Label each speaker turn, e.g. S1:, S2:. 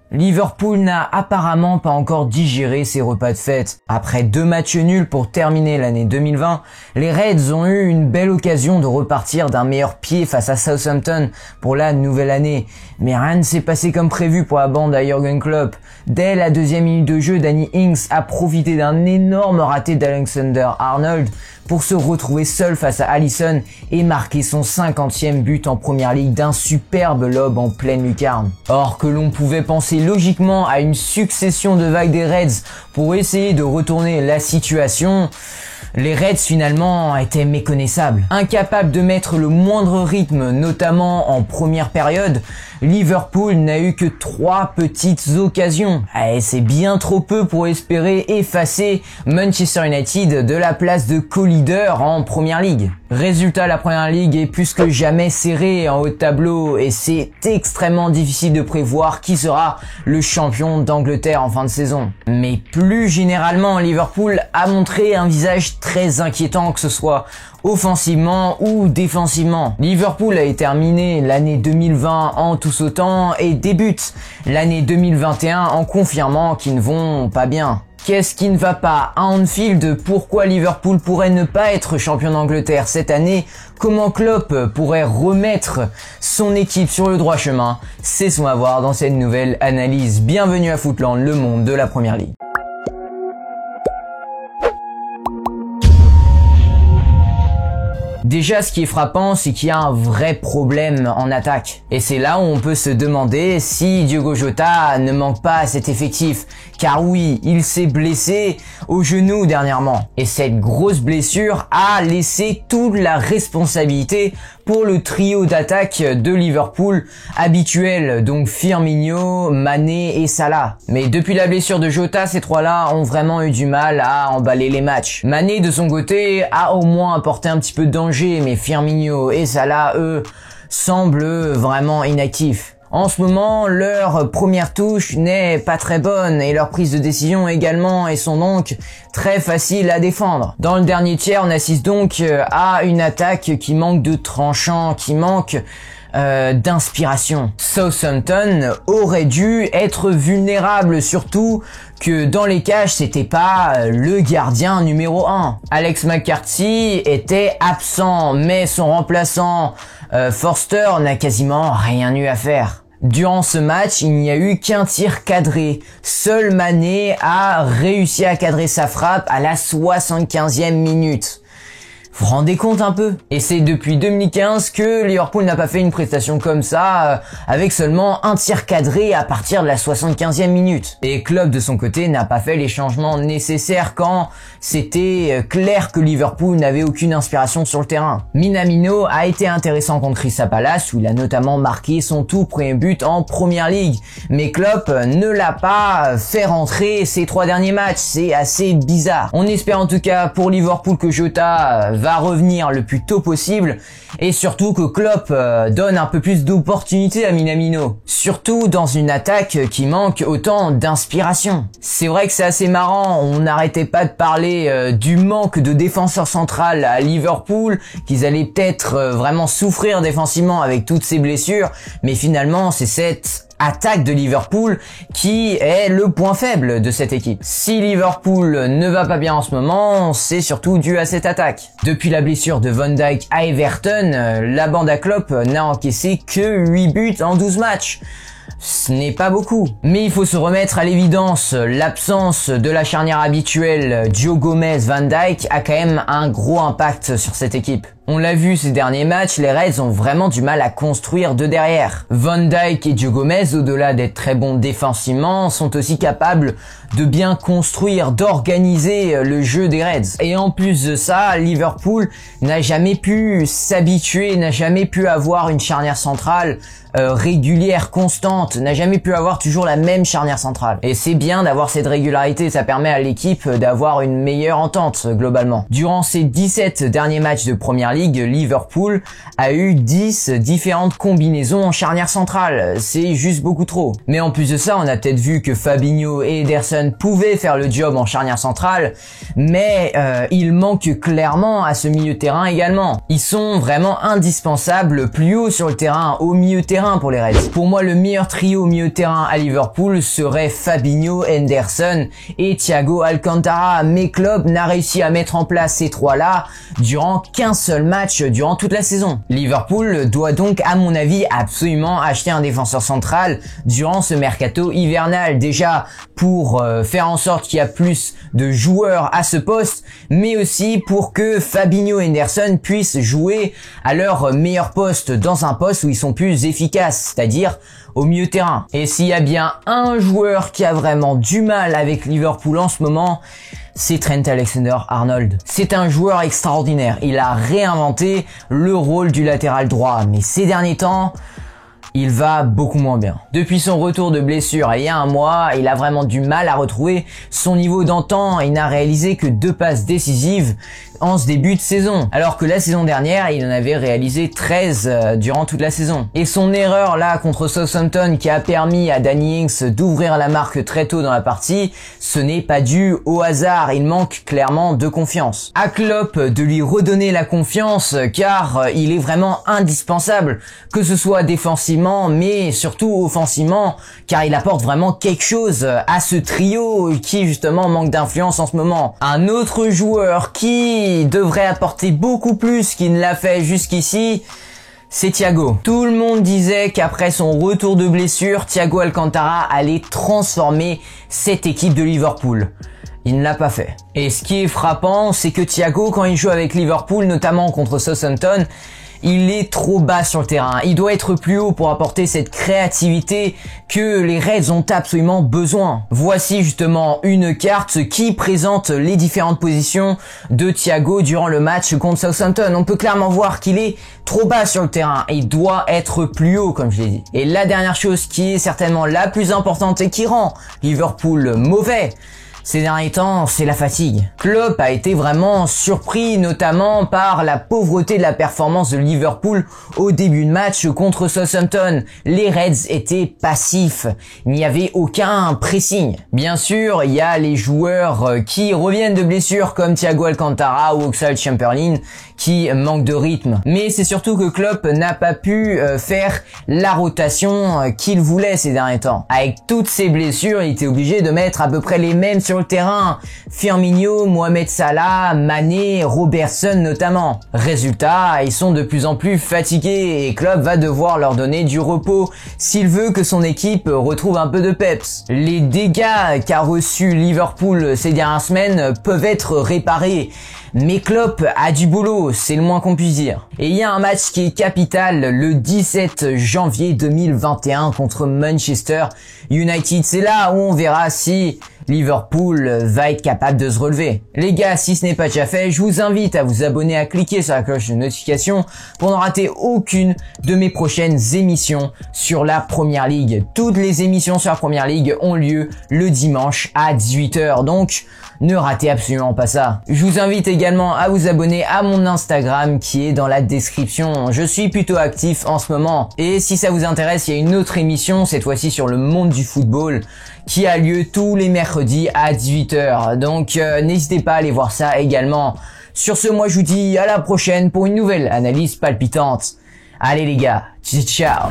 S1: Liverpool n'a apparemment pas encore digéré ses repas de fête. Après 2 matchs nuls pour terminer l'année 2020, les Reds ont eu une belle occasion de repartir d'un meilleur pied face à Southampton pour la nouvelle année. Mais rien ne s'est passé comme prévu pour la bande à Jürgen Klopp. Dès la 2e minute de jeu, Danny Ings a profité d'un énorme raté d'Alexander-Arnold pour se retrouver seul face à Alisson et marquer son 50e but en Première Ligue d'un superbe lob en pleine lucarne. Or que l'on pouvait penser logiquement à une succession de vagues des Reds pour essayer de retourner la situation, les Reds finalement étaient méconnaissables. Incapables de mettre le moindre rythme, notamment en première période, Liverpool n'a eu que 3 petites occasions. Et c'est bien trop peu pour espérer effacer Manchester United de la place de co-leader en Première Ligue. Résultat, la Première Ligue est plus que jamais serrée en haut de tableau et c'est extrêmement difficile de prévoir qui sera le champion d'Angleterre en fin de saison. Mais plus généralement, Liverpool a montré un visage très inquiétant, que ce soit offensivement ou défensivement. Liverpool a terminé l'année 2020 en tout sautant et débute l'année 2021 en confirmant qu'ils ne vont pas bien. Qu'est-ce qui ne va pas à Anfield? Pourquoi Liverpool pourrait ne pas être champion d'Angleterre cette année? Comment Klopp pourrait remettre son équipe sur le droit chemin? C'est ce qu'on va voir dans cette nouvelle analyse. Bienvenue à Footland, le monde de la Première Ligue. Déjà, ce qui est frappant, c'est qu'il y a un vrai problème en attaque. Et c'est là où on peut se demander si Diogo Jota ne manque pas à cet effectif. Car oui, il s'est blessé au genou dernièrement. Et cette grosse blessure a laissé toute la responsabilité pour le trio d'attaque de Liverpool habituel, donc Firmino, Mané et Salah. Mais depuis la blessure de Jota, ces 3-là ont vraiment eu du mal à emballer les matchs. Mané, de son côté, a au moins apporté un petit peu de danger, mais Firmino et Salah, eux, semblent vraiment inactifs. En ce moment, leur première touche n'est pas très bonne et leur prise de décision également, et sont donc très faciles à défendre. Dans le dernier tiers, on assiste donc à une attaque qui manque de tranchant, qui manque d'inspiration. Southampton aurait dû être vulnérable, surtout que dans les cages, c'était pas le gardien numéro 1. Alex McCarthy était absent, mais son remplaçant Forster n'a quasiment rien eu à faire. Durant ce match, il n'y a eu qu'un tir cadré. Seul Mané a réussi à cadrer sa frappe à la 75e minute. Vous vous rendez compte un peu? Et c'est depuis 2015 que Liverpool n'a pas fait une prestation comme ça, avec seulement un tir cadré à partir de la 75e minute. Et Klopp, de son côté, n'a pas fait les changements nécessaires quand c'était clair que Liverpool n'avait aucune inspiration sur le terrain. Minamino a été intéressant contre Crystal Palace, où il a notamment marqué son tout premier but en Première Ligue. Mais Klopp ne l'a pas fait rentrer ces 3 derniers matchs. C'est assez bizarre. On espère en tout cas pour Liverpool que Jota va revenir le plus tôt possible et surtout que Klopp donne un peu plus d'opportunités à Minamino, surtout dans une attaque qui manque autant d'inspiration. C'est vrai que c'est assez marrant, on n'arrêtait pas de parler du manque de défenseur central à Liverpool, qu'ils allaient peut-être vraiment souffrir défensivement avec toutes ces blessures, mais finalement c'est cette attaque de Liverpool qui est le point faible de cette équipe. Si Liverpool ne va pas bien en ce moment, c'est surtout dû à cette attaque. Depuis la blessure de Van Dijk à Everton, la bande à Klopp n'a encaissé que 8 buts en 12 matchs. Ce n'est pas beaucoup. Mais il faut se remettre à l'évidence, l'absence de la charnière habituelle Joe Gomez-Van Dijk a quand même un gros impact sur cette équipe. On l'a vu ces derniers matchs, les Reds ont vraiment du mal à construire de derrière. Van Dijk et Joe Gomez, au-delà d'être très bons défensivement, sont aussi capables de bien construire, d'organiser le jeu des Reds. Et en plus de ça, Liverpool n'a jamais pu s'habituer, n'a jamais pu avoir une charnière centrale régulière, constante, n'a jamais pu avoir toujours la même charnière centrale. Et c'est bien d'avoir cette régularité, ça permet à l'équipe d'avoir une meilleure entente globalement. Durant ces 17 derniers matchs de Première Ligue, League, Liverpool a eu 10 différentes combinaisons en charnière centrale. C'est juste beaucoup trop. Mais en plus de ça, on a peut-être vu que Fabinho et Ederson pouvaient faire le job en charnière centrale, mais il manque clairement à ce milieu de terrain également. Ils sont vraiment indispensables plus haut sur le terrain, au milieu de terrain pour les Reds. Pour moi, le meilleur trio au milieu de terrain à Liverpool serait Fabinho, Henderson et Thiago Alcantara. Mais Klopp n'a réussi à mettre en place ces trois-là durant qu'un seul match durant toute la saison. Liverpool doit donc, à mon avis, absolument acheter un défenseur central durant ce mercato hivernal. Déjà pour faire en sorte qu'il y a plus de joueurs à ce poste, mais aussi pour que Fabinho et Henderson puissent jouer à leur meilleur poste, dans un poste où ils sont plus efficaces, c'est-à-dire au milieu de terrain. Et s'il y a bien un joueur qui a vraiment du mal avec Liverpool en ce moment, c'est Trent Alexander-Arnold. C'est un joueur extraordinaire. Il a réinventé le rôle du latéral droit, mais ces derniers temps, il va beaucoup moins bien. Depuis son retour de blessure il y a un mois, il a vraiment du mal à retrouver son niveau d'antan et n'a réalisé que 2 passes décisives en ce début de saison. Alors que la saison dernière, il en avait réalisé 13 durant toute la saison. Et son erreur là contre Southampton qui a permis à Danny Ings d'ouvrir la marque très tôt dans la partie, ce n'est pas dû au hasard, il manque clairement de confiance. À Klopp de lui redonner la confiance car il est vraiment indispensable, que ce soit défensivement mais surtout offensivement, car il apporte vraiment quelque chose à ce trio qui justement manque d'influence en ce moment. Un autre joueur qui devrait apporter beaucoup plus qu'il ne l'a fait jusqu'ici, c'est Thiago. Tout le monde disait qu'après son retour de blessure, Thiago Alcantara allait transformer cette équipe de Liverpool. Il ne l'a pas fait. Et ce qui est frappant, c'est que Thiago, quand il joue avec Liverpool, notamment contre Southampton, il est trop bas sur le terrain. Il doit être plus haut pour apporter cette créativité que les Reds ont absolument besoin. Voici justement une carte qui présente les différentes positions de Thiago durant le match contre Southampton. On peut clairement voir qu'il est trop bas sur le terrain et il doit être plus haut, comme je l'ai dit. Et la dernière chose qui est certainement la plus importante et qui rend Liverpool mauvais ces derniers temps, c'est la fatigue. Klopp a été vraiment surpris, notamment par la pauvreté de la performance de Liverpool au début de match contre Southampton. Les Reds étaient passifs, il n'y avait aucun pressing. Bien sûr, il y a les joueurs qui reviennent de blessures comme Thiago Alcantara ou Oxlade-Chamberlain qui manquent de rythme. Mais c'est surtout que Klopp n'a pas pu faire la rotation qu'il voulait ces derniers temps. Avec toutes ces blessures, il était obligé de mettre à peu près les mêmes sur le terrain. Firmino, Mohamed Salah, Mané, Robertson notamment. Résultat, ils sont de plus en plus fatigués et Klopp va devoir leur donner du repos s'il veut que son équipe retrouve un peu de peps. Les dégâts qu'a reçu Liverpool ces dernières semaines peuvent être réparés. Mais Klopp a du boulot, c'est le moins qu'on puisse dire. Et il y a un match qui est capital le 17 janvier 2021 contre Manchester United. C'est là où on verra si Liverpool va être capable de se relever. Les gars, si ce n'est pas déjà fait, je vous invite à vous abonner, à cliquer sur la cloche de notification pour ne rater aucune de mes prochaines émissions sur la Première Ligue. Toutes les émissions sur la Première Ligue ont lieu le dimanche à 18 h. Donc, ne ratez absolument pas ça. Je vous invite également à vous abonner à mon Instagram qui est dans la description. Je suis plutôt actif en ce moment. Et si ça vous intéresse, il y a une autre émission, cette fois-ci sur le monde du football, qui a lieu tous les mercredis à 18 h. Donc n'hésitez pas à aller voir ça également. Sur ce, moi je vous dis à la prochaine pour une nouvelle analyse palpitante. Allez les gars, ciao.